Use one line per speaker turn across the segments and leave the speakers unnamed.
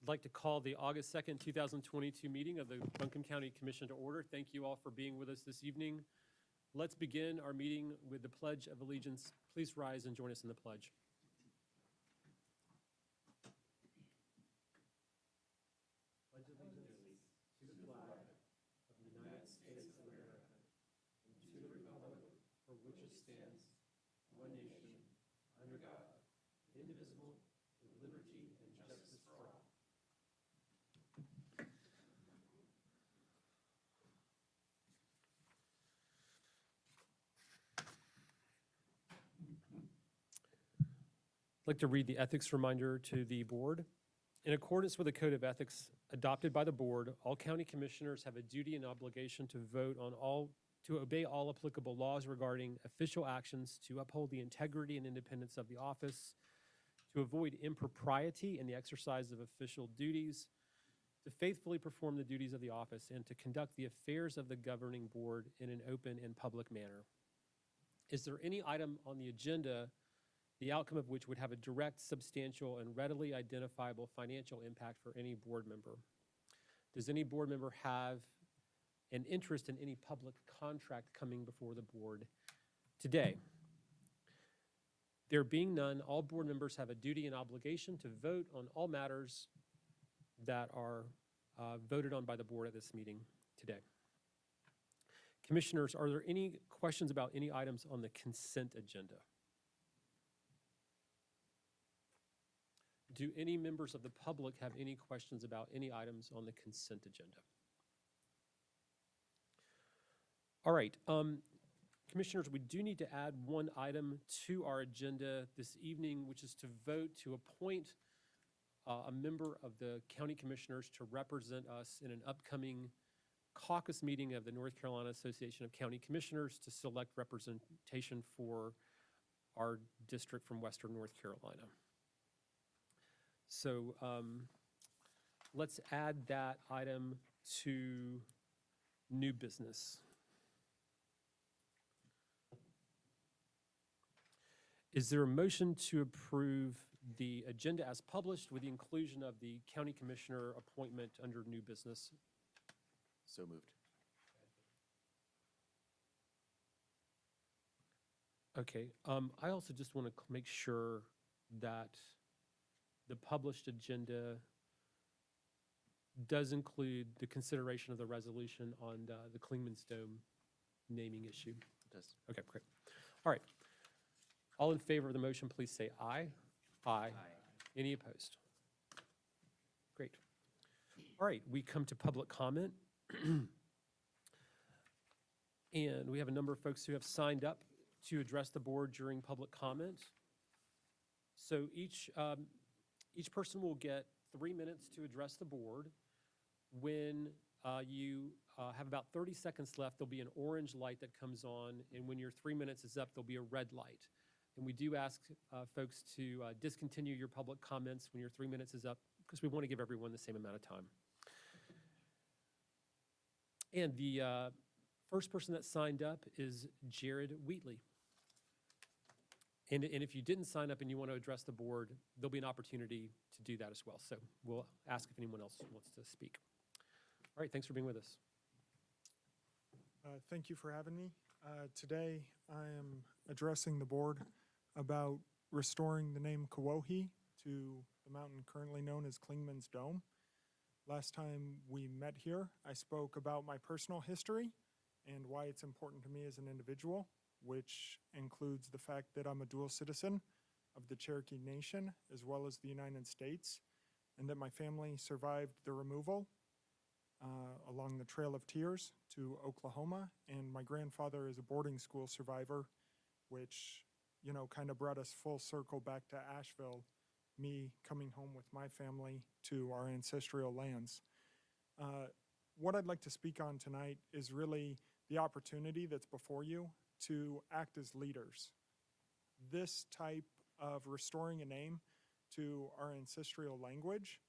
I'd like to call the August 2nd, 2022 meeting of the Buncombe County Commission to order. Thank you all for being with us this evening. Let's begin our meeting with the Pledge of Allegiance. Please rise and join us in the pledge. Pledge allegiance to the flag of the United States of America and to the republic for which it stands, one nation, under God, indivisible, with liberty and justice for all. I'd like to read the ethics reminder to the board. In accordance with the Code of Ethics adopted by the board, all county commissioners have a duty and obligation to obey all applicable laws regarding official actions, to uphold the integrity and independence of the office, to avoid impropriety in the exercise of official duties, to faithfully perform the duties of the office, and to conduct the affairs of the governing board in an open and public manner. Is there any item on the agenda the outcome of which would have a direct, substantial, and readily identifiable financial impact for any board member? Does any board member have an interest in any public contract coming before the board today? There being none, all board members have a duty and obligation to vote on all matters that are voted on by the board at this meeting today. Commissioners, are there any questions about any items on the consent agenda? Do any members of the public have any questions about any items on the consent agenda? All right, Commissioners, we do need to add one item to our agenda this evening, which is to vote to appoint a member of the county commissioners to represent us in an upcoming caucus meeting of the North Carolina Association of County Commissioners to select representation for our district from Western North Carolina. So let's add that item to new business. Is there a motion to approve the agenda as published with the inclusion of the county commissioner appointment under new business?
So moved.
Okay. I also just want to make sure that the published agenda does include the consideration of the resolution on the Klingman's Dome naming issue.
It does.
Okay, great. All right. All in favor of the motion, please say aye. Aye. Any opposed? Great. All right, we come to public comment. And we have a number of folks who have signed up to address the board during public comment. So each person will get 3 minutes to address the board. When you have about 30 seconds left, there'll be an orange light that comes on, and when your 3 minutes is up, there'll be a red light. And we do ask folks to discontinue your public comments when your 3 minutes is up, because we want to give everyone the same amount of time. And the first person that signed up is Jared Wheatley. And if you didn't sign up and you want to address the board, there'll be an opportunity to do that as well. So we'll ask if anyone else wants to speak. All right, thanks for being with us.
Thank you for having me. Today, I am addressing the board about restoring the name Kewohi to the mountain currently known as Klingman's Dome. Last time we met here, I spoke about my personal history and why it's important to me as an individual, which includes the fact that I'm a dual citizen of the Cherokee Nation as well as the United States, and that my family survived the removal along the Trail of Tears to Oklahoma, and my grandfather is a boarding school survivor, which, you know, kind of brought us full circle back to Asheville, me coming home with my family to our ancestral lands. What I'd like to speak on tonight is really the opportunity that's before you to act as leaders. This type of restoring a name to our ancestral language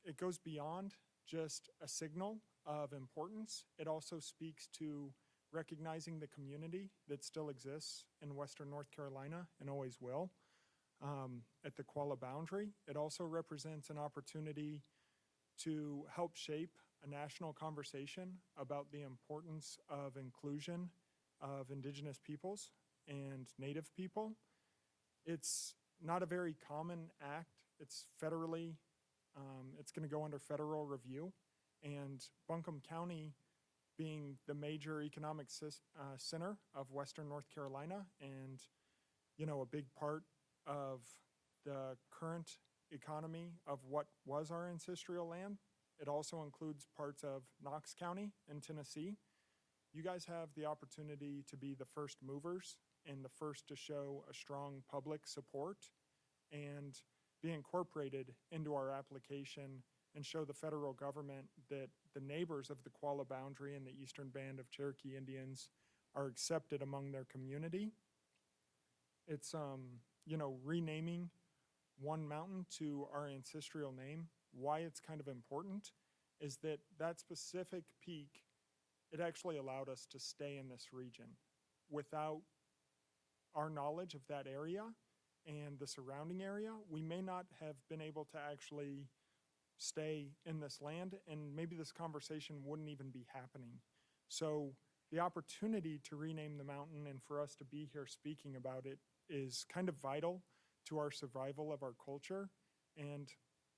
it goes beyond just a signal of importance. It also speaks to recognizing the community that still exists in Western North Carolina and always will. at the Kuala boundary. It also represents an opportunity to help shape a national conversation about the importance of inclusion of Indigenous peoples and Native people. It's not a very common act. It's federally, it's going to go under federal review. And Buncombe County, being the major economic center of Western North Carolina and, you know, a big part of the current economy of what was our ancestral land. It also includes parts of Knox County in Tennessee. You guys have the opportunity to be the first movers and the first to show a strong public support and be incorporated into our application and show the federal government that the neighbors of the Kuala boundary and the Eastern Band of Cherokee Indians are accepted among their community. It's, you know, renaming one mountain to our ancestral name. Why it's kind of important is that that specific peak, it actually allowed us to stay in this region. Without our knowledge of that area and the surrounding area, we may not have been able to actually stay in this land, and maybe this conversation wouldn't even be happening. So the opportunity to rename the mountain and for us to be here speaking about it is kind of vital to our survival of our culture. And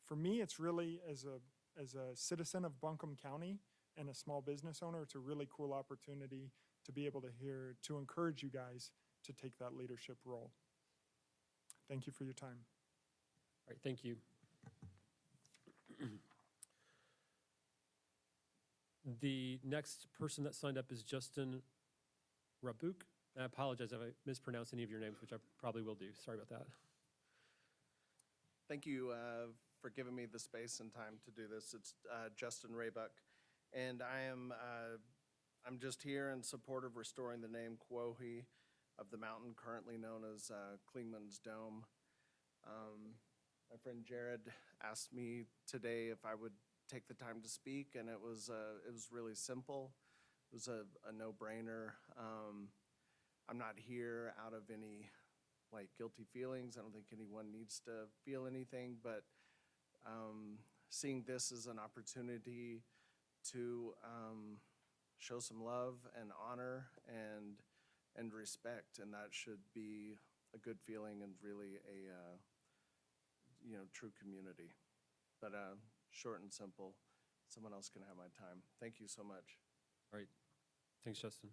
for me, it's really, as a citizen of Buncombe County and a small business owner, it's a really cool opportunity to be able to encourage you guys to take that leadership role. Thank you for your time.
All right, thank you. The next person that signed up is Justin Rabuk. I apologize if I mispronounce any of your names, which I probably will do. Sorry about that.
Thank you for giving me the space and time to do this. It's Justin Raybuck, and I'm just here in support of restoring the name Kuohi of the mountain currently known as Klingman's Dome. My friend Jared asked me today if I would take the time to speak, and it was really simple. It was a no-brainer. I'm not here out of any guilty feelings. I don't think anyone needs to feel anything, but seeing this as an opportunity to show some love and honor and respect, and that should be a good feeling and really a true community. But short and simple. Someone else can have my time. Thank you so much.
All right. Thanks, Justin.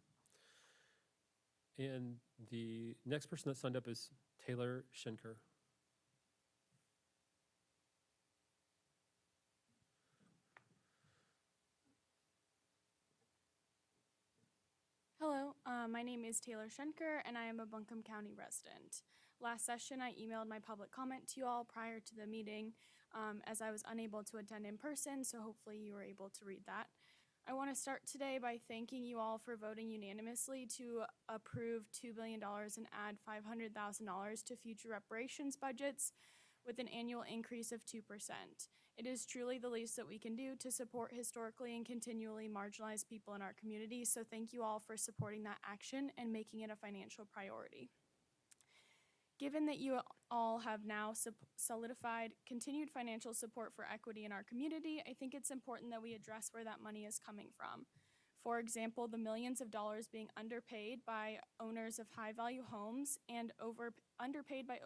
And the next person that signed up is Taylor Schenker.
Hello, my name is Taylor Schenker, and I am a Buncombe County resident. Last session, I emailed my public comment to you all prior to the meeting, as I was unable to attend in person, so hopefully you were able to read that. I want to start today by thanking you all for voting unanimously to approve $2 billion and add $500,000 to future reparations budgets with an annual increase of 2%. It is truly the least that we can do to support historically and continually marginalized people in our community, so thank you all for supporting that action and making it a financial priority. Given that you all have now solidified continued financial support for equity in our community, I think it's important that we address where that money is coming from. For example, the millions of dollars being underpaid by owners of high-value homes and underpaid by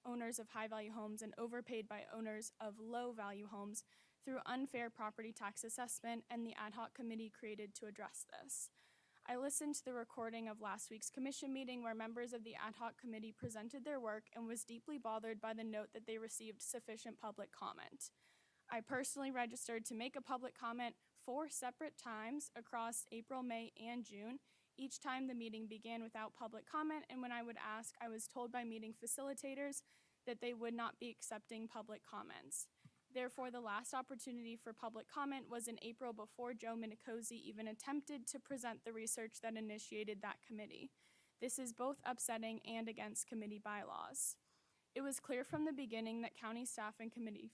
owners of high-value homes and overpaid by owners of low-value homes through unfair property tax assessment and the ad hoc committee created to address this. I listened to the recording of last week's commission meeting where members of the ad hoc committee presented their work and was deeply bothered by the note that they received sufficient public comment. I personally registered to make a public comment 4 separate times across April, May, and June. Each time the meeting began without public comment, and when I would ask, I was told by meeting facilitators that they would not be accepting public comments. Therefore, the last opportunity for public comment was in April before Joe Minicozy even attempted to present the research that initiated that committee. This is both upsetting and against committee bylaws. It was clear from the beginning that county staff and committee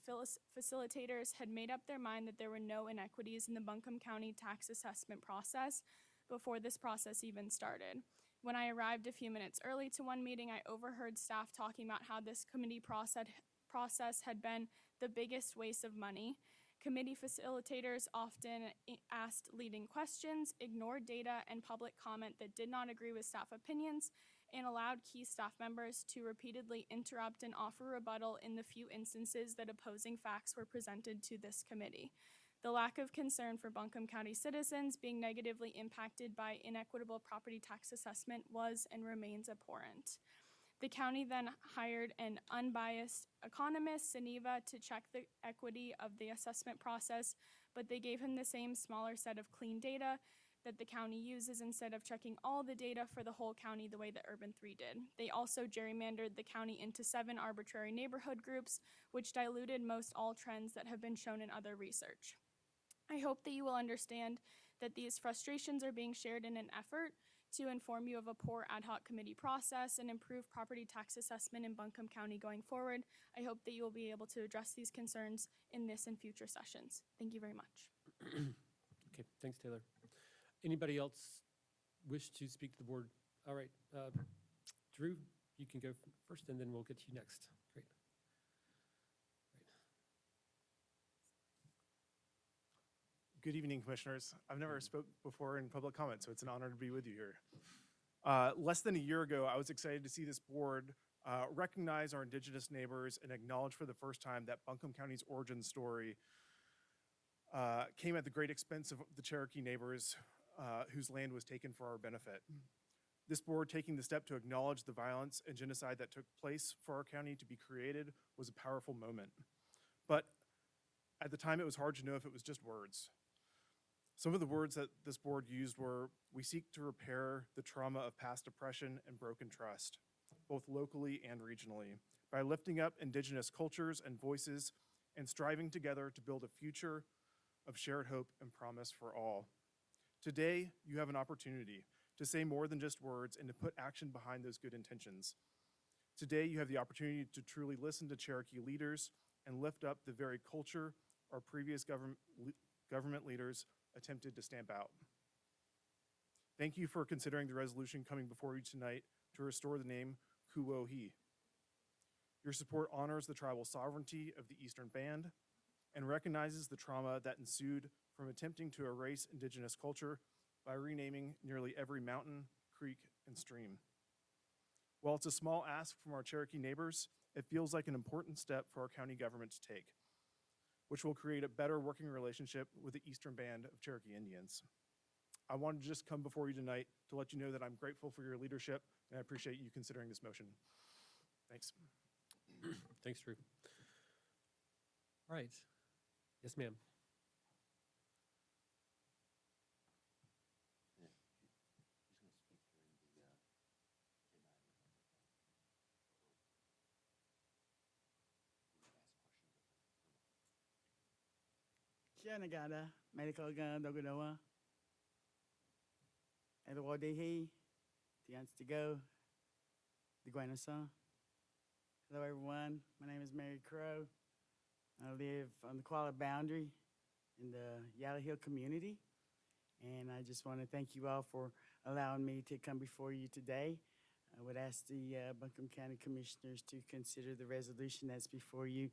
facilitators had made up their mind that there were no inequities in the Buncombe County tax assessment process before this process even started. When I arrived a few minutes early to one meeting, I overheard staff talking about how this committee process had been the biggest waste of money. Committee facilitators often asked leading questions, ignored data and public comment that did not agree with staff opinions, and allowed key staff members to repeatedly interrupt and offer rebuttal in the few instances that opposing facts were presented to this committee. The lack of concern for Buncombe County citizens being negatively impacted by inequitable property tax assessment was and remains abhorrent. The county then hired an unbiased economist, Seneva, to check the equity of the assessment process, but they gave him the same smaller set of clean data that the county uses instead of checking all the data for the whole county the way that Urban 3 did. They also gerrymandered the county into 7 arbitrary neighborhood groups, which diluted most all trends that have been shown in other research. I hope that you will understand that these frustrations are being shared in an effort to inform you of a poor ad hoc committee process and improve property tax assessment in Buncombe County going forward. I hope that you will be able to address these concerns in this and future sessions. Thank you very much.
Okay, thanks, Taylor. Anybody else wish to speak to the board? All right, Drew, you can go first, and then we'll get to you next. Great.
Good evening, Commissioners. I've never spoke before in public comment, so it's an honor to be with you here. Less than a year ago, I was excited to see this board recognize our Indigenous neighbors and acknowledge for the first time that Buncombe County's origin story came at the great expense of the Cherokee neighbors whose land was taken for our benefit. This board taking the step to acknowledge the violence and genocide that took place for our county to be created was a powerful moment. But at the time, it was hard to know if it was just words. Some of the words that this board used were, "We seek to repair the trauma of past oppression and broken trust, both locally and regionally, by lifting up Indigenous cultures and voices and striving together to build a future of shared hope and promise for all." Today, you have an opportunity to say more than just words and to put action behind those good intentions. Today, you have the opportunity to truly listen to Cherokee leaders and lift up the very culture our previous government leaders attempted to stamp out. Thank you for considering the resolution coming before you tonight to restore the name Kuwohi. Your support honors the tribal sovereignty of the Eastern Band and recognizes the trauma that ensued from attempting to erase Indigenous culture by renaming nearly every mountain, creek, and stream. While it's a small ask from our Cherokee neighbors, it feels like an important step for our county government to take, which will create a better working relationship with the Eastern Band of Cherokee Indians. I wanted to just come before you tonight to let you know that I'm grateful for your leadership, and I appreciate you considering this motion. Thanks.
Thanks, Drew. All right. Yes, ma'am.
Siya nagada, medical gun dogonoa. And the Wadehi, the ants to go, the Guanasa. Hello everyone, my name is Mary Crow. I live on the Kuala boundary in the Yalla Hill community. And I just want to thank you all for allowing me to come before you today. I would ask the Buncombe County Commissioners to consider the resolution that's before you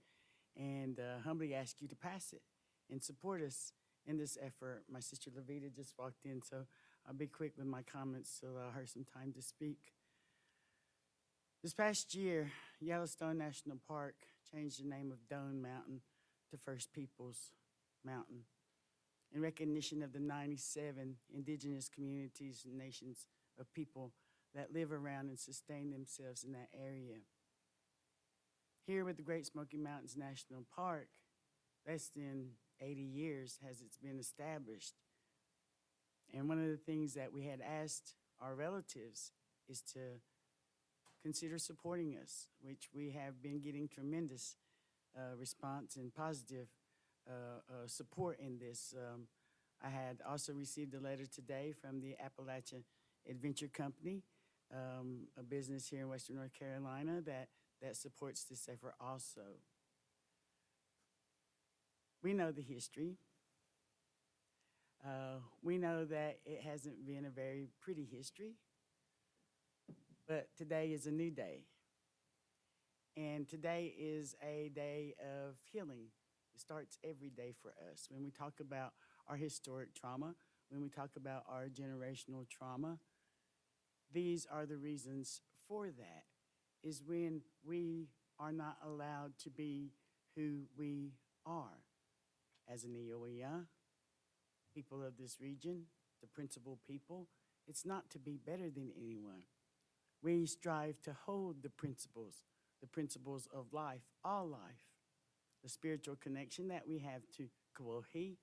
and humbly ask you to pass it and support us in this effort. My sister Levita just walked in, so I'll be quick with my comments to allow her some time to speak. This past year, Yellowstone National Park changed the name of Doan Mountain to First Peoples Mountain in recognition of the 97 indigenous communities and nations of people that live around and sustain themselves in that area. Here with the Great Smoky Mountains National Park, less than 80 years has it's been established. And one of the things that we had asked our relatives is to consider supporting us, which we have been getting tremendous response and positive support in this. I had also received a letter today from the Appalachian Adventure Company, a business here in Western North Carolina that supports this effort also. We know the history. We know that it hasn't been a very pretty history. but today is a new day. And today is a day of healing. It starts every day for us. When we talk about our historic trauma, when we talk about our generational trauma, these are the reasons for that, is when we are not allowed to be who we are as an Eoia, people of this region, the principal people. It's not to be better than anyone. We strive to hold the principles of life, all life, the spiritual connection that we have to Kawohi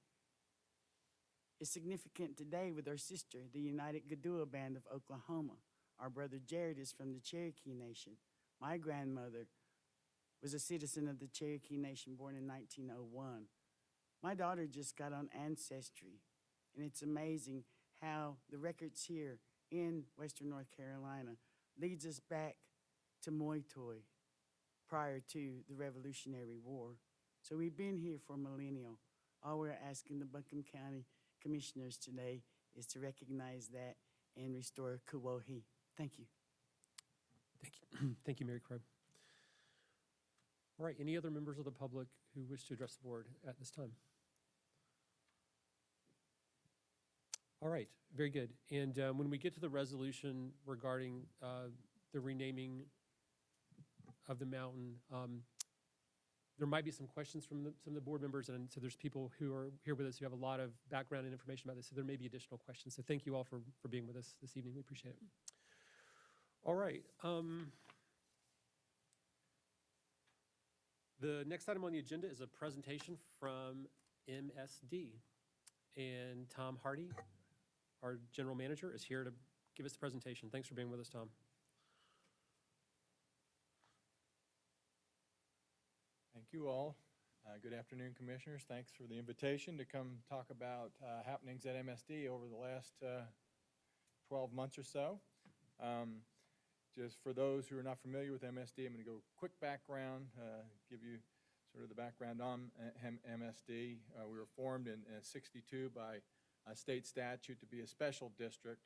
is significant today with our sister, the United Gadua Band of Oklahoma. Our brother Jared is from the Cherokee Nation. My grandmother was a citizen of the Cherokee Nation, born in 1901. My daughter just got on Ancestry, and it's amazing how the records here in Western North Carolina leads us back to Moytoy prior to the Revolutionary War. So we've been here for millennial. All we're asking the Buncombe County Commissioners today is to recognize that and restore Kawohi. Thank you.
Thank you. Thank you, Mary Crow. All right, any other members of the public who wish to address the board at this time? All right, very good. And when we get to the resolution regarding the renaming of the mountain, there might be some questions from some of the board members, and so there's people who are here with us who have a lot of background and information about this, so there may be additional questions. So thank you all for being with us this evening. We appreciate it. All right. The next item on the agenda is a presentation from MSD. And Tom Hardy, our general manager, is here to give us the presentation. Thanks for being with us, Tom.
Thank you all. Good afternoon, Commissioners. Thanks for the invitation to come talk about happenings at MSD over the last 12 months or so. Just for those who are not familiar with MSD, I'm going to go quick background, give you sort of the background on MSD. We were formed in 62 by a state statute to be a special district.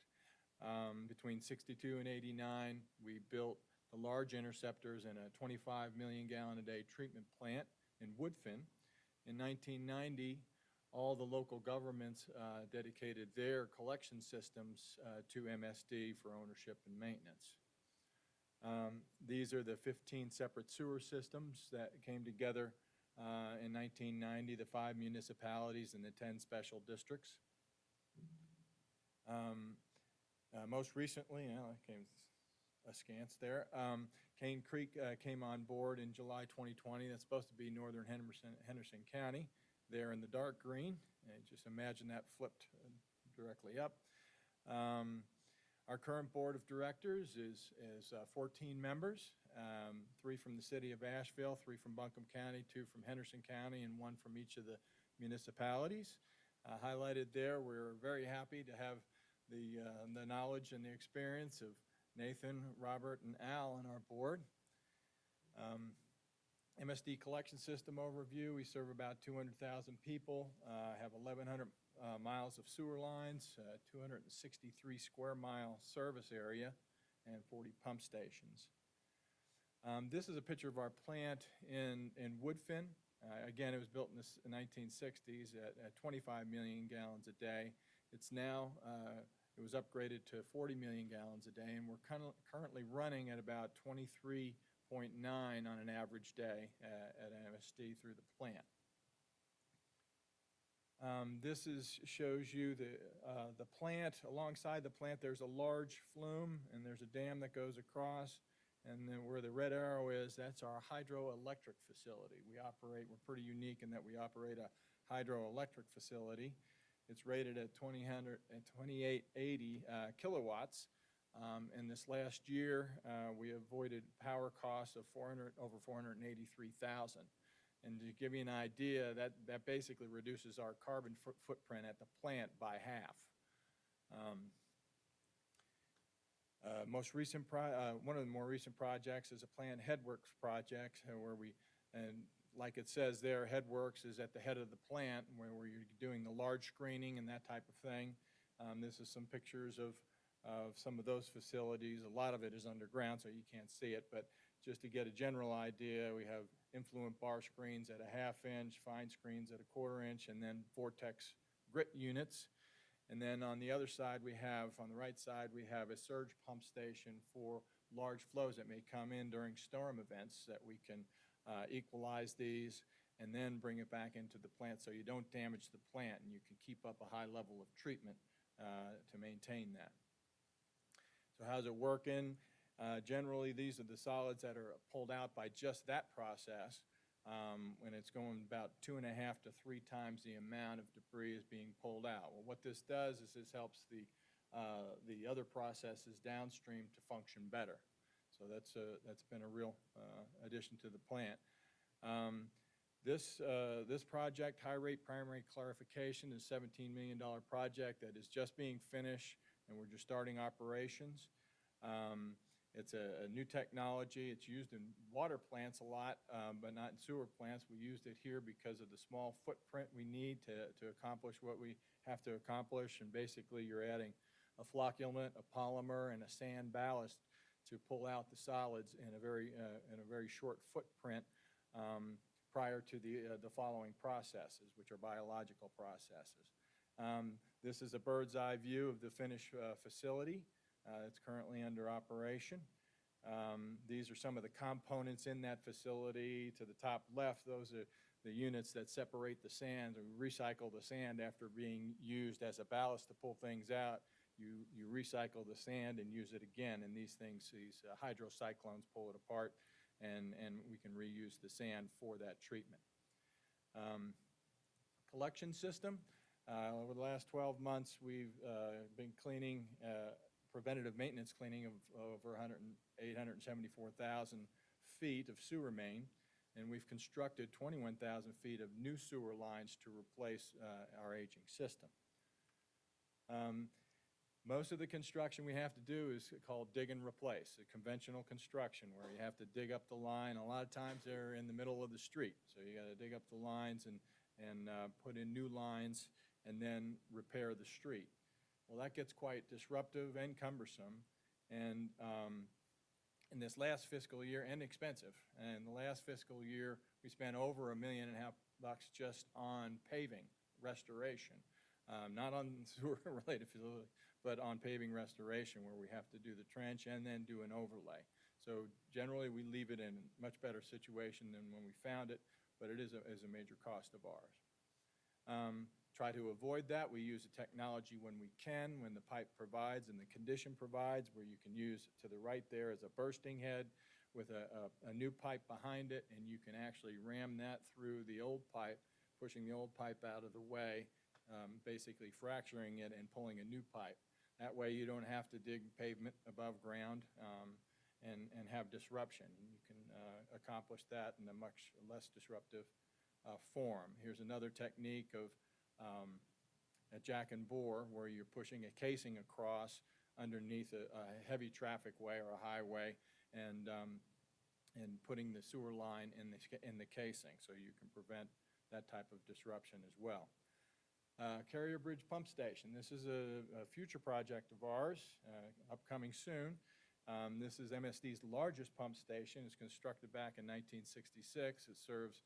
Between 62 and 89, we built the large interceptors and a 25 million gallon a day treatment plant in Woodfin. In 1990, all the local governments dedicated their collection systems to MSD for ownership and maintenance. These are the 15 separate sewer systems that came together in 1990, the 5 municipalities and the 10 special districts. Most recently, it came askance there, Cane Creek came on board in July 2020. That's supposed to be northern Henderson County, there in the dark green. And just imagine that flipped directly up. Our current board of directors is 14 members, 3 from the city of Asheville, 3 from Buncombe County, 2 from Henderson County, and 1 from each of the municipalities. Highlighted there, we're very happy to have the knowledge and the experience of Nathan, Robert, and Al on our board. MSD collection system overview, we serve about 200,000 people, have 1,100 miles of sewer lines, 263 square mile service area, and 40 pump stations. This is a picture of our plant in Woodfin. Again, it was built in the 1960s at 25 million gallons a day. It's now, it was upgraded to 40 million gallons a day, and we're currently running at about 23.9 on an average day at MSD through the plant. This shows you the plant. Alongside the plant, there's a large flume, and there's a dam that goes across. And then where the red arrow is, that's our hydroelectric facility. We're pretty unique in that we operate a hydroelectric facility. It's rated at 2880 kilowatts. And this last year, we avoided power costs of over $483,000. And to give you an idea, that basically reduces our carbon footprint at the plant by half. One of the more recent projects is a plant headworks project where like it says there, headworks is at the head of the plant where you're doing the large screening and that type of thing. This is some pictures of of some of those facilities. A lot of it is underground, so you can't see it, but just to get a general idea, we have influent bar screens at a 1/2 inch, fine screens at a 1/4 inch, and then vortex grit units. And then on the other side, on the right side, we have a surge pump station for large flows that may come in during storm events, that we can equalize these and then bring it back into the plant so you don't damage the plant, and you can keep up a high level of treatment to maintain that. So how's it working? Generally, these are the solids that are pulled out by just that process, when it's going about 2.5 to 3 times the amount of debris is being pulled out. Well, what this does is this helps the other processes downstream to function better. So that's been a real addition to the plant. This project, High Rate Primary Clarification, is a $17 million project that is just being finished, and we're just starting operations. It's a new technology. It's used in water plants a lot, but not in sewer plants. We used it here because of the small footprint we need to accomplish what we have to accomplish. And basically, you're adding a flocculant, a polymer, and a sand ballast to pull out the solids in a very short footprint, prior to the following processes, which are biological processes. This is a bird's eye view of the finished facility. It's currently under operation. These are some of the components in that facility. To the top left, those are the units that separate the sand. We recycle the sand after being used as a ballast to pull things out. You recycle the sand and use it again, and these hydrocyclones pull it apart, and we can reuse the sand for that treatment. Collection system. Over the last 12 months, we've been cleaning, preventative maintenance cleaning of over 874,000 feet of sewer main, and we've constructed 21,000 feet of new sewer lines to replace our aging system. Most of the construction we have to do is called dig and replace, a conventional construction where you have to dig up the line. A lot of times they're in the middle of the street, so you got to dig up the lines and put in new lines and then repair the street. Well, that gets quite disruptive and cumbersome, and in this last fiscal year, and expensive. And the last fiscal year, we spent over $1.5 million just on paving restoration, not on sewer-related facilities, but on paving restoration, where we have to do the trench and then do an overlay. So generally, we leave it in a much better situation than when we found it, but it is a major cost of ours. Try to avoid that. We use the technology when we can, when the pipe provides and the condition provides, where you can use to the right there as a bursting head with a new pipe behind it, and you can actually ram that through the old pipe, pushing the old pipe out of the way, basically fracturing it and pulling a new pipe. That way you don't have to dig pavement above ground and have disruption. You can accomplish that in a much less disruptive form. Here's another technique of a jack and bore, where you're pushing a casing across underneath a heavy traffic way or a highway, and putting the sewer line in the casing, so you can prevent that type of disruption as well. Carrier Bridge Pump Station. This is a future project of ours, upcoming soon. This is MSD's largest pump station. It was constructed back in 1966. It serves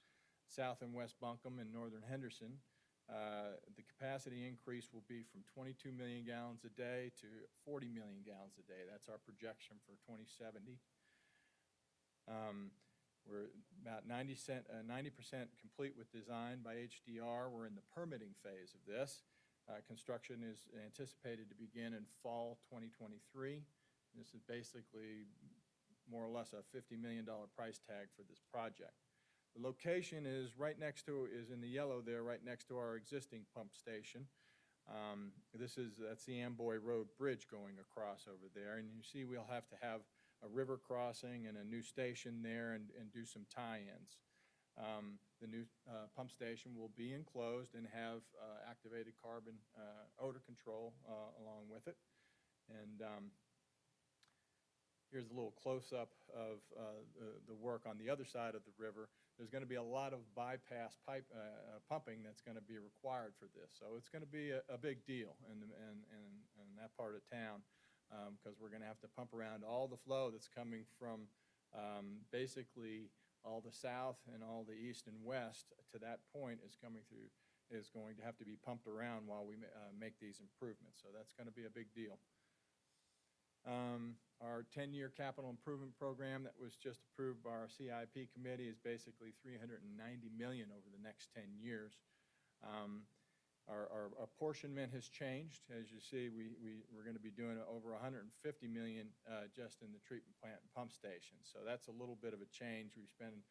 South and West Buncombe and Northern Henderson. The capacity increase will be from 22 million gallons a day to 40 million gallons a day. That's our projection for 2070. We're about 90% complete with design by HDR. We're in the permitting phase of this. Construction is anticipated to begin in fall 2023. This is basically more or less a $50 million price tag for this project. The location is is in the yellow there, right next to our existing pump station. That's the Amboy Road Bridge going across over there, and you see we'll have to have a river crossing and a new station there and do some tie-ins. The new pump station will be enclosed and have activated carbon odor control along with it. And here's a little close-up of the work on the other side of the river. There's going to be a lot of bypass pipe pumping that's going to be required for this. So it's going to be a big deal in that part of town. because we're going to have to pump around all the flow that's coming from basically all the south and all the east and west to that point is coming through, is going to have to be pumped around while we make these improvements. So that's going to be a big deal. Our 10-year capital improvement program that was just approved by our CIP committee is basically $390 million over the next 10 years. Our apportionment has changed. As you see, we're going to be doing over $150 million just in the treatment plant and pump station. So that's a little bit of a change. We spend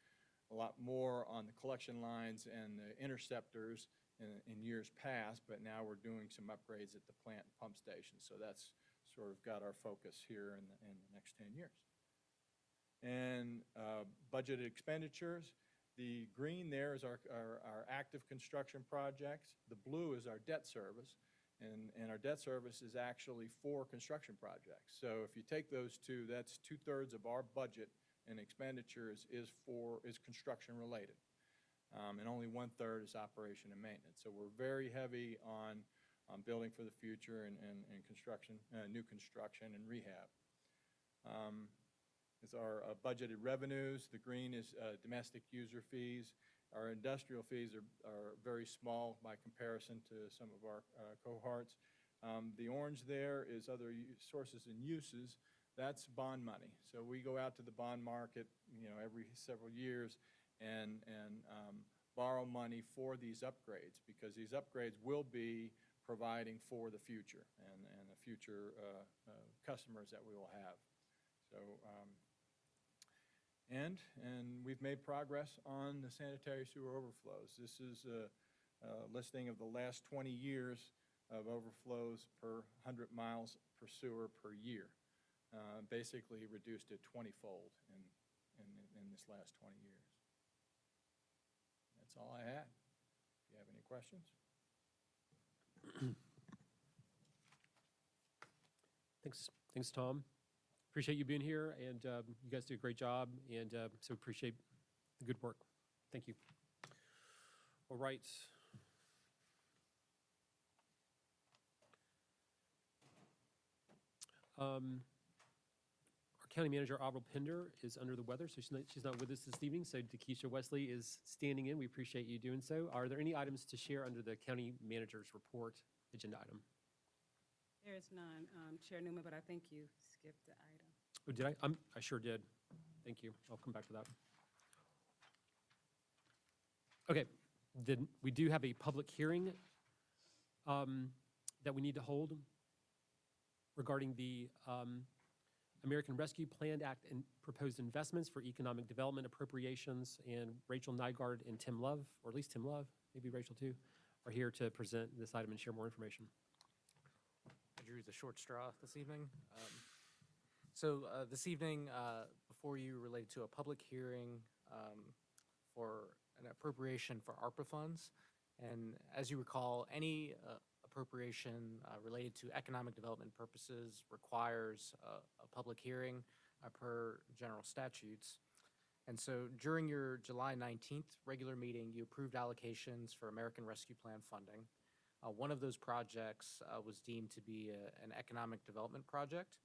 a lot more on the collection lines and the interceptors in years past, but now we're doing some upgrades at the plant and pump station. So that's sort of got our focus here in the next 10 years. And budgeted expenditures. The green there is our active construction projects. The blue is our debt service. And our debt service is actually 4 construction projects. So if you take those two, that's 2/3 of our budget and expenditures is construction related. And only 1/3 is operation and maintenance. So we're very heavy on building for the future and construction, new construction and rehab. Is our budgeted revenues. The green is domestic user fees. Our industrial fees are very small by comparison to some of our cohorts. The orange there is other sources and uses. That's bond money. So we go out to the bond market, every several years and borrow money for these upgrades, because these upgrades will be providing for the future and the future customers that we will have. So, and we've made progress on the sanitary sewer overflows. This is a listing of the last 20 years of overflows per 100 miles per sewer per year. Basically reduced it 20-fold in this last 20 years. That's all I had. If you have any questions.
Thanks, Tom. Appreciate you being here, and you guys do a great job, and so appreciate the good work. Thank you. All right. Our county manager, Avril Pender, is under the weather, so she's not with us this evening, so Dakisha Wesley is standing in. We appreciate you doing so. Are there any items to share under the county manager's report agenda item?
There is none, Chair Newman, but I think you skipped the item.
Oh, did I? I sure did. Thank you. I'll come back to that. Okay, then we do have a public hearing that we need to hold regarding the American Rescue Plan Act and proposed investments for economic development appropriations, and Rachel Nygaard and Tim Love, or at least Tim Love, maybe Rachel too, are here to present this item and share more information.
I drew the short straw this evening. So this evening, before you, related to a public hearing for an appropriation for ARPA funds. And as you recall, any appropriation related to economic development purposes requires a public hearing per general statutes. And so during your July 19th regular meeting, you approved allocations for American Rescue Plan funding. One of those projects was deemed to be an economic development project.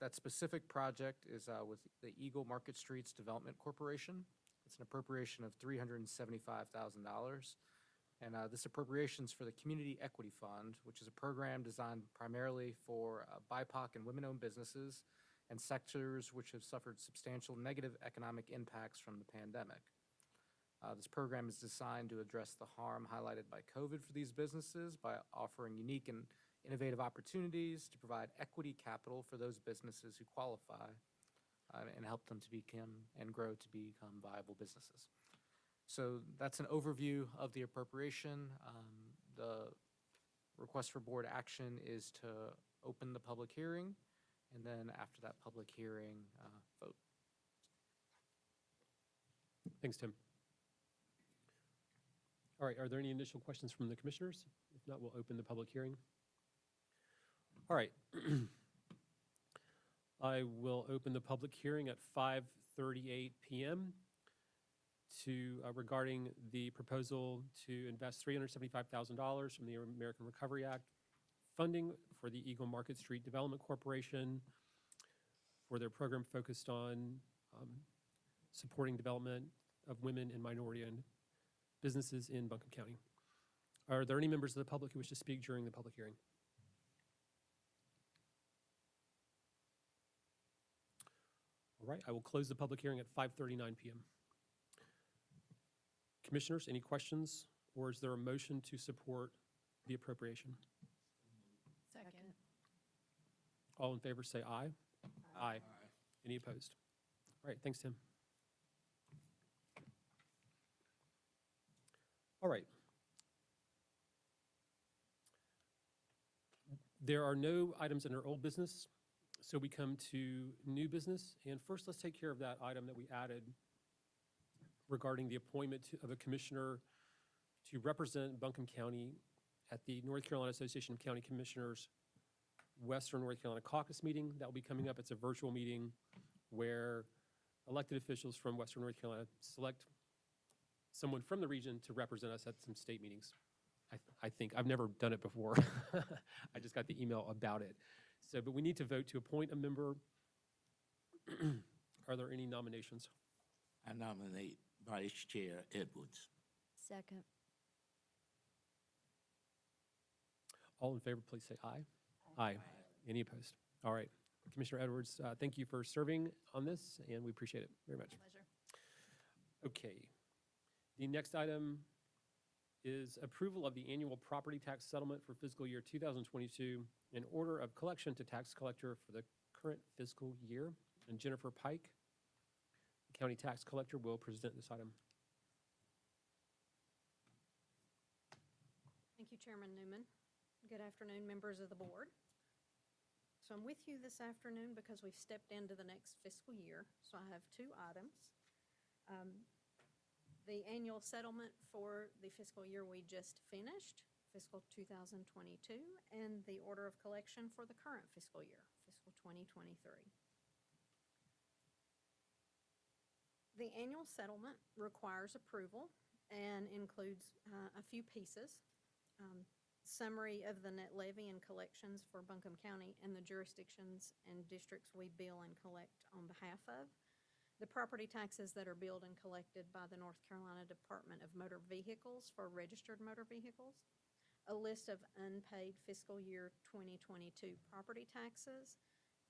That specific project is with the Eagle Market Streets Development Corporation. It's an appropriation of $375,000. And this appropriation is for the Community Equity Fund, which is a program designed primarily for BIPOC and women-owned businesses and sectors which have suffered substantial negative economic impacts from the pandemic. This program is designed to address the harm highlighted by COVID for these businesses by offering unique and innovative opportunities to provide equity capital for those businesses who qualify and help them to become and grow to become viable businesses. So that's an overview of the appropriation. The request for board action is to open the public hearing, and then after that public hearing, vote.
Thanks, Tim. All right, are there any initial questions from the commissioners? If not, we'll open the public hearing. All right. I will open the public hearing at 5:38 p.m. Regarding the proposal to invest $375,000 from the American Recovery Act funding for the Eagle Market Street Development Corporation for their program focused on supporting development of women and minority-owned businesses in Buncombe County. Are there any members of the public who wish to speak during the public hearing? All right, I will close the public hearing at 5:39 PM. Commissioners, any questions, or is there a motion to support the appropriation?
Second.
All in favor, say aye. Aye. Any opposed? All right, thanks, Tim. All right. There are no items under old business, so we come to new business. And first, let's take care of that item that we added regarding the appointment of a commissioner to represent Buncombe County at the North Carolina Association of County Commissioners Western North Carolina Caucus meeting. That will be coming up. It's a virtual meeting where elected officials from Western North Carolina select someone from the region to represent us at some state meetings. I think. I've never done it before. I just got the email about it. So, but we need to vote to appoint a member. Are there any nominations?
I nominate Vice Chair Edwards.
Second.
All in favor, please say aye. Aye. Any opposed? All right. Commissioner Edwards, thank you for serving on this, and we appreciate it very much.
Pleasure.
Okay. The next item is approval of the annual property tax settlement for fiscal year 2022 and order of collection to tax collector for the current fiscal year. And Jennifer Pike, the county tax collector, will present this item.
Thank you, Chairman Newman. Good afternoon, members of the board. So I'm with you this afternoon because we've stepped into the next fiscal year. So I have two items. The annual settlement for the fiscal year we just finished, fiscal 2022, and the order of collection for the current fiscal year, fiscal 2023. The annual settlement requires approval and includes a few pieces. Summary of the net levy and collections for Buncombe County and the jurisdictions and districts we bill and collect on behalf of. The property taxes that are billed and collected by the North Carolina Department of Motor Vehicles for registered motor vehicles. A list of unpaid fiscal year 2022 property taxes,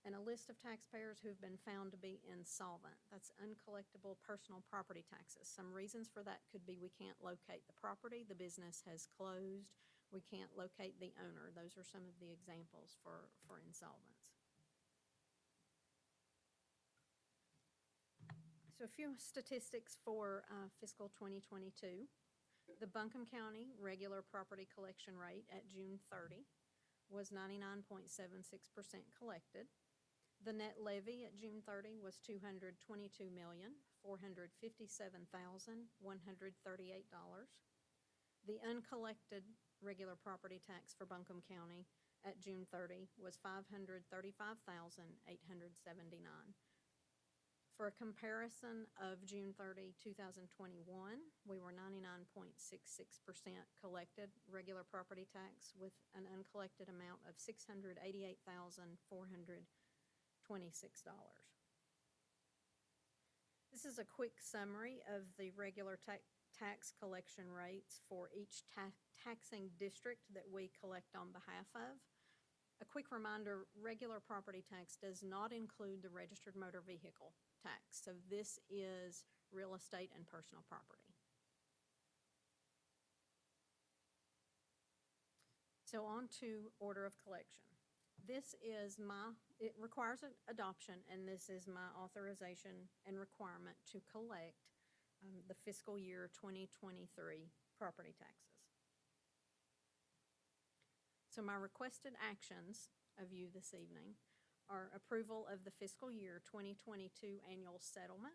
and a list of taxpayers who've been found to be insolvent. That's uncollectible personal property taxes. Some reasons for that could be we can't locate the property, the business has closed, we can't locate the owner. Those are some of the examples for insolvents. So a few statistics for fiscal 2022. The Buncombe County regular property collection rate at June 30 was 99.76% collected. The net levy at June 30 was $222,457,138. The uncollected regular property tax for Buncombe County at June 30 was $535,879. For a comparison of June 30, 2021, we were 99.66% collected regular property tax with an uncollected amount of $688,426. This is a quick summary of the regular tax collection rates for each taxing district that we collect on behalf of. A quick reminder, regular property tax does not include the registered motor vehicle tax. So this is real estate and personal property. So on to order of collection. This is it requires adoption, and this is my authorization and requirement to collect the fiscal year 2023 property taxes. So my requested actions of you this evening are approval of the fiscal year 2022 annual settlement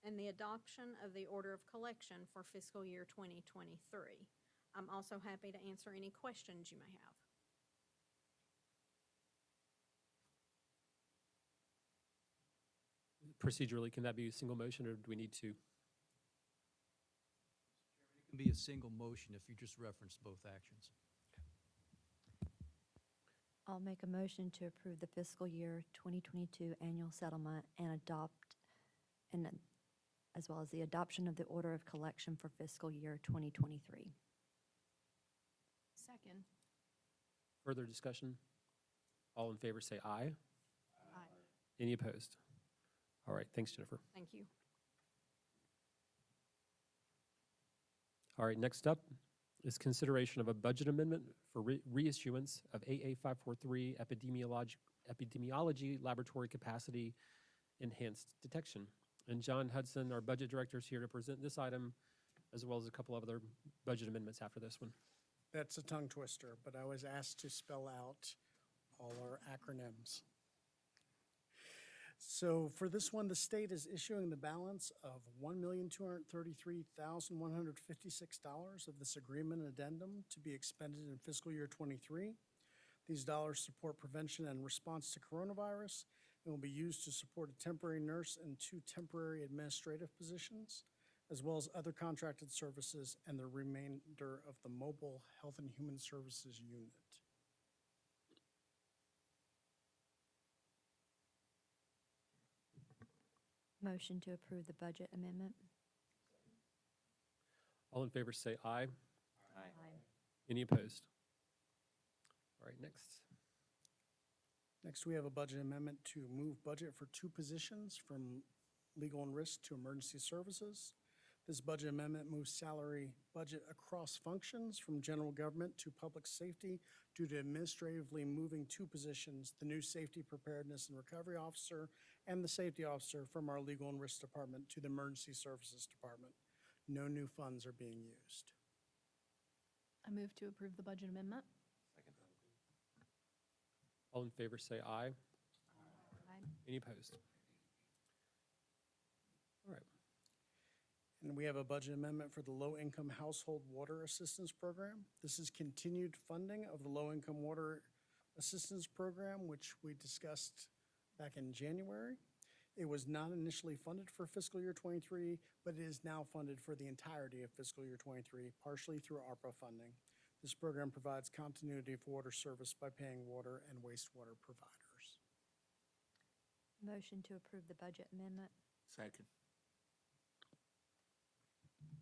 and the adoption of the order of collection for fiscal year 2023. I'm also happy to answer any questions you may have.
Procedurally, can that be a single motion, or do we need to?
It can be a single motion if you just reference both actions.
I'll make a motion to approve the fiscal year 2022 annual settlement and as well as the adoption of the order of collection for fiscal year 2023.
Second.
Further discussion? All in favor say aye.
Aye.
Any opposed? All right, thanks, Jennifer.
Thank you.
All right, next up is consideration of a budget amendment for reissuance of AA 543 epidemiology laboratory capacity enhanced detection. And John Hudson, our budget director, is here to present this item, as well as a couple of other budget amendments after this one.
That's a tongue twister, but I was asked to spell out all our acronyms. So for this one, the state is issuing the balance of $1,233,156 of this agreement addendum to be expended in fiscal year '23. These dollars support prevention and response to coronavirus and will be used to support a temporary nurse and 2 temporary administrative positions, as well as other contracted services and the remainder of the mobile health and human services unit.
Motion to approve the budget amendment.
All in favor say aye.
Aye.
Any opposed? All right, next.
Next, we have a budget amendment to move budget for 2 positions from legal and risk to emergency services. This budget amendment moves salary budget across functions from general government to public safety due to administratively moving 2 positions, the new safety preparedness and recovery officer and the safety officer from our legal and risk department to the emergency services department. No new funds are being used.
I move to approve the budget amendment.
Second.
All in favor say aye.
Aye.
Any opposed? All right.
And we have a budget amendment for the Low-Income Household Water Assistance Program. This is continued funding of the Low-Income Water Assistance Program, which we discussed back in January. It was not initially funded for fiscal year '23, but it is now funded for the entirety of fiscal year '23, partially through ARPA funding. This program provides continuity for water service by paying water and wastewater providers.
Motion to approve the budget amendment.
Second.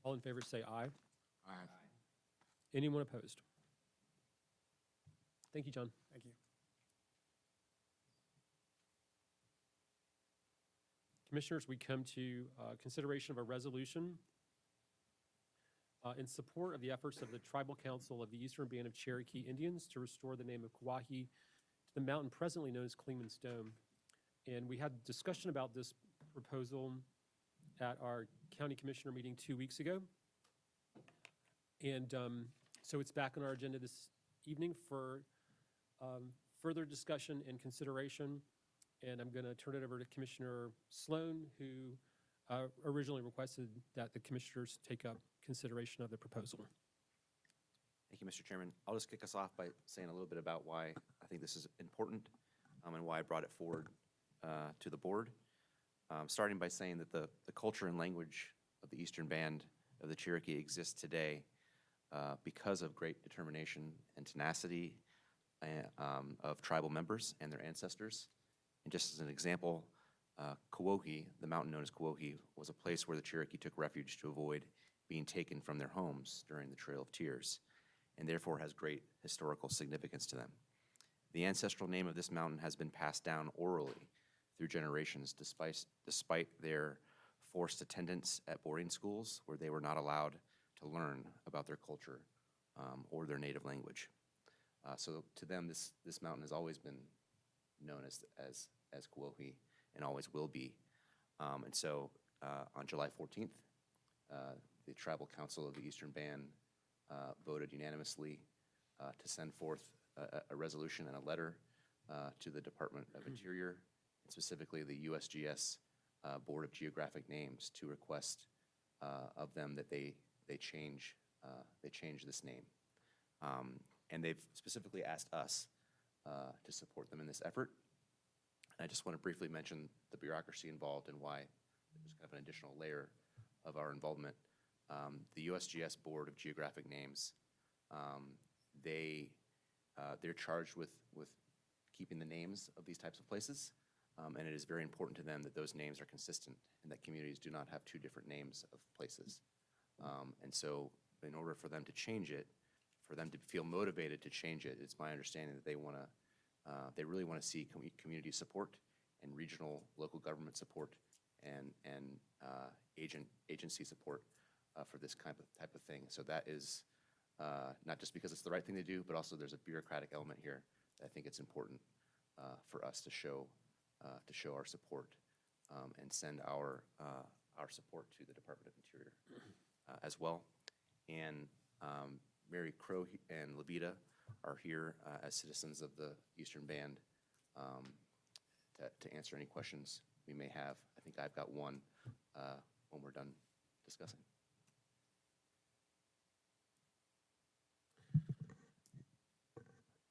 All in favor say aye.
Aye.
Anyone opposed? Thank you, John.
Thank you.
Commissioners, we come to consideration of a resolution in support of the efforts of the Tribal Council of the Eastern Band of Cherokee Indians to restore the name of Kauai to the mountain presently known as Clingman's Dome. And we had discussion about this proposal at our county commissioner meeting 2 weeks ago. And so it's back on our agenda this evening for further discussion and consideration. And I'm going to turn it over to Commissioner Sloan, who originally requested that the commissioners take up consideration of the proposal.
Thank you, Mr. Chairman. I'll just kick us off by saying a little bit about why I think this is important and why I brought it forward to the board. Starting by saying that the culture and language of the Eastern Band of the Cherokee exists today because of great determination and tenacity of tribal members and their ancestors. And just as an example, Kauai, the mountain known as Kauai, was a place where the Cherokee took refuge to avoid being taken from their homes during the Trail of Tears, and therefore has great historical significance to them. The ancestral name of this mountain has been passed down orally through generations despite their forced attendance at boarding schools where they were not allowed to learn about their culture or their native language. So to them, this mountain has always been known as Kauai and always will be. And so on July 14th, the Tribal Council of the Eastern Band voted unanimously to send forth a resolution and a letter to the Department of Interior, and specifically the USGS Board of Geographic Names, to request of them that they change this name. And they've specifically asked us to support them in this effort. And I just want to briefly mention the bureaucracy involved and why there's kind of an additional layer of our involvement. The USGS Board of Geographic Names, they're charged with keeping the names of these types of places. And it is very important to them that those names are consistent and that communities do not have two different names of places. And so in order for them to change it, for them to feel motivated to change it, it's my understanding that they really want to see community support and regional local government support and agency support for this type of thing. So that is not just because it's the right thing to do, but also there's a bureaucratic element here that I think it's important for us to show our support and send our support to the Department of Interior as well. And Mary Crow and Levita are here as citizens of the Eastern Band to answer any questions we may have. I think I've got one when we're done discussing.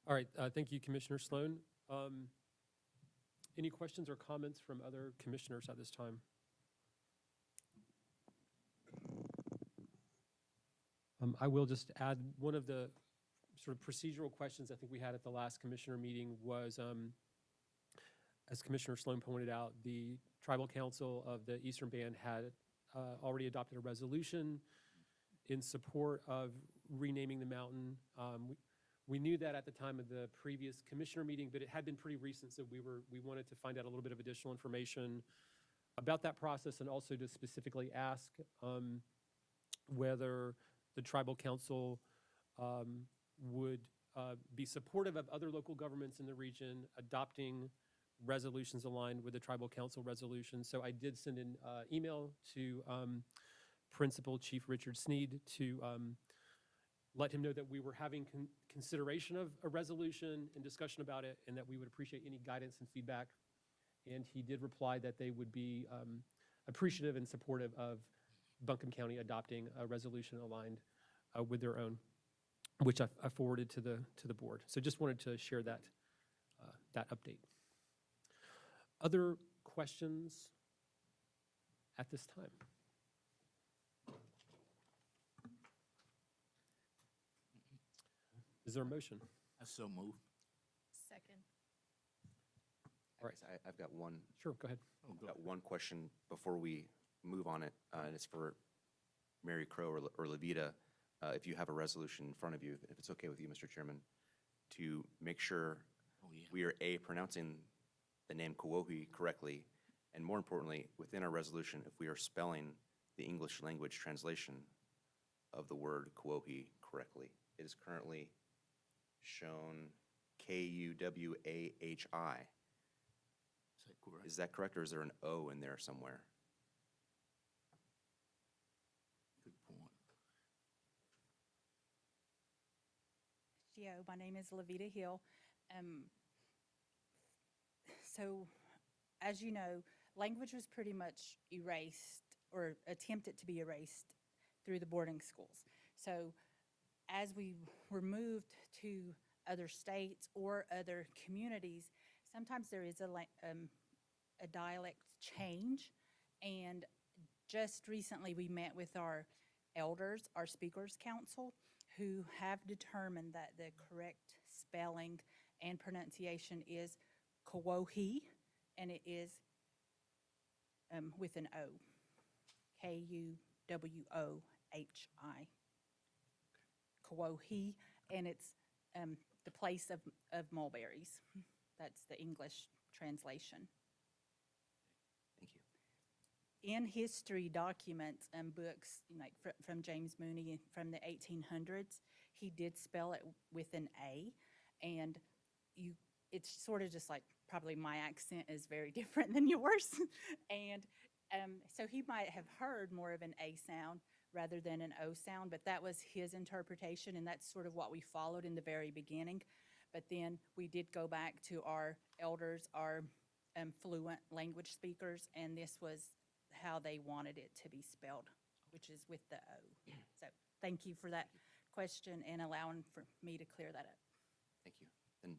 All right, thank you, Commissioner Sloan. Any questions or comments from other commissioners at this time? I will just add one of the sort of procedural questions I think we had at the last commissioner meeting was, as Commissioner Sloan pointed out, the Tribal Council of the Eastern Band had already adopted a resolution in support of renaming the mountain. We knew that at the time of the previous commissioner meeting, but it had been pretty recent, so we wanted to find out a little bit of additional information about that process and also to specifically ask whether the Tribal Council would be supportive of other local governments in the region adopting resolutions aligned with the Tribal Council resolution. So I did send an email to Principal Chief Richard Sneed to let him know that we were having consideration of a resolution and discussion about it, and that we would appreciate any guidance and feedback. And he did reply that they would be appreciative and supportive of Buncombe County adopting a resolution aligned with their own, which I forwarded to the board. So just wanted to share that that update. Other questions at this time? Is there a motion?
I so move.
Second.
All right, I've got one.
Sure, go ahead.
Oh,
I've got one question before we move on it, and it's for Mary Crow or Levita. If you have a resolution in front of you, if it's okay with you, Mr. Chairman, to make sure we are pronouncing the name Kawohi correctly, and more importantly, within our resolution, if we are spelling the English language translation of the word Kawohi correctly. It is currently shown Kuwahi.
Is that correct?
Is that correct, or is there an O in there somewhere?
Good point.
My name is Levita Hill. So, as you know, language was pretty much erased or attempted to be erased through the boarding schools. So, as we were moved to other states or other communities, sometimes there is a dialect change. And just recently we met with our elders, our Speakers Council, who have determined that the correct spelling and pronunciation is Kawohi, and it is with an O, Kuwohi. Kawohi, and it's the place of mulberries. That's the English translation.
Thank you.
In history documents and books, like from James Mooney from the 1800s, he did spell it with an A, and it's sort of just like probably my accent is very different than yours, and so he might have heard more of an A sound rather than an O sound, but that was his interpretation, and that's sort of what we followed in the very beginning. But then we did go back to our elders, our fluent language speakers, and this was how they wanted it to be spelled, which is with the O. So thank you for that question and allowing for me to clear that up.
Thank you. And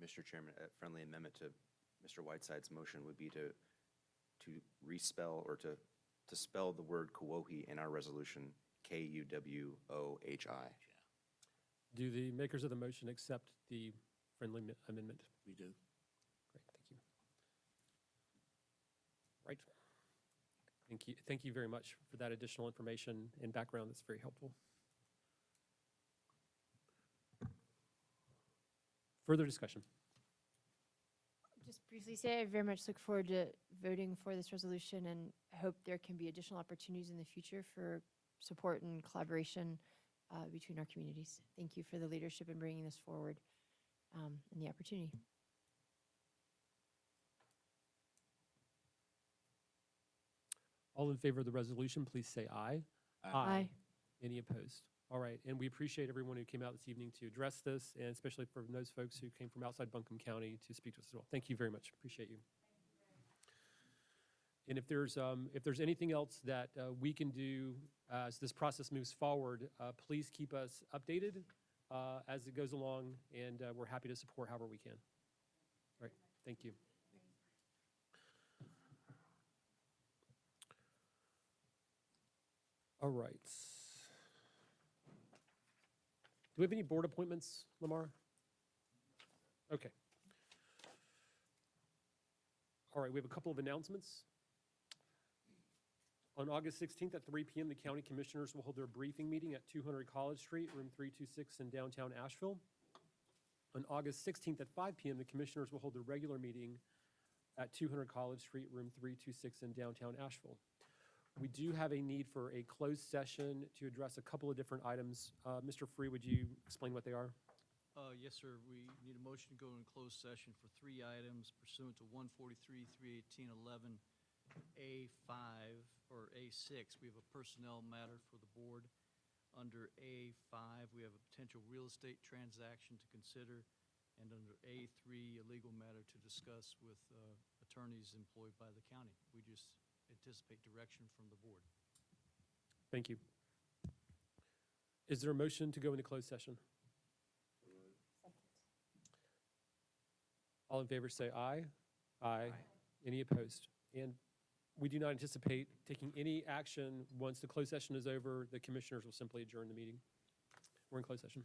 Mr. Chairman, a friendly amendment to Mr. Whiteside's motion would be to respell or to spell the word Kawohi in our resolution, Kuwohi.
Do the makers of the motion accept the friendly amendment?
We do.
Great, thank you. Right. Thank you. Thank you very much for that additional information and background. That's very helpful. Further discussion?
Just briefly say, I very much look forward to voting for this resolution and hope there can be additional opportunities in the future for support and collaboration between our communities. Thank you for the leadership in bringing this forward and the opportunity.
All in favor of the resolution, please say aye.
Aye.
Any opposed? All right, and we appreciate everyone who came out this evening to address this, and especially for those folks who came from outside Buncombe County to speak to us as well. Thank you very much. Appreciate you. And if there's anything else that we can do as this process moves forward, please keep us updated as it goes along, and we're happy to support however we can. All right, thank you. All right. Do we have any board appointments, Lamar? Okay. All right, we have a couple of announcements. On August 16th at 3 p.m., the county commissioners will hold their briefing meeting at 200 College Street, room 326 in downtown Asheville. On August 16th at 5 p.m., the commissioners will hold their regular meeting at 200 College Street, room 326 in downtown Asheville. We do have a need for a closed session to address a couple of different items. Mr. Free, would you explain what they are?
Yes, sir. We need a motion to go in closed session for 3 items pursuant to 143, 318, 11, A5, or A6. We have a personnel matter for the board. Under A5, we have a potential real estate transaction to consider. And under A3, a legal matter to discuss with attorneys employed by the county. We just anticipate direction from the board.
Thank you. Is there a motion to go into closed session? All in favor say aye. Aye. Any opposed? And we do not anticipate taking any action once the closed session is over. The commissioners will simply adjourn the meeting. We're in closed session.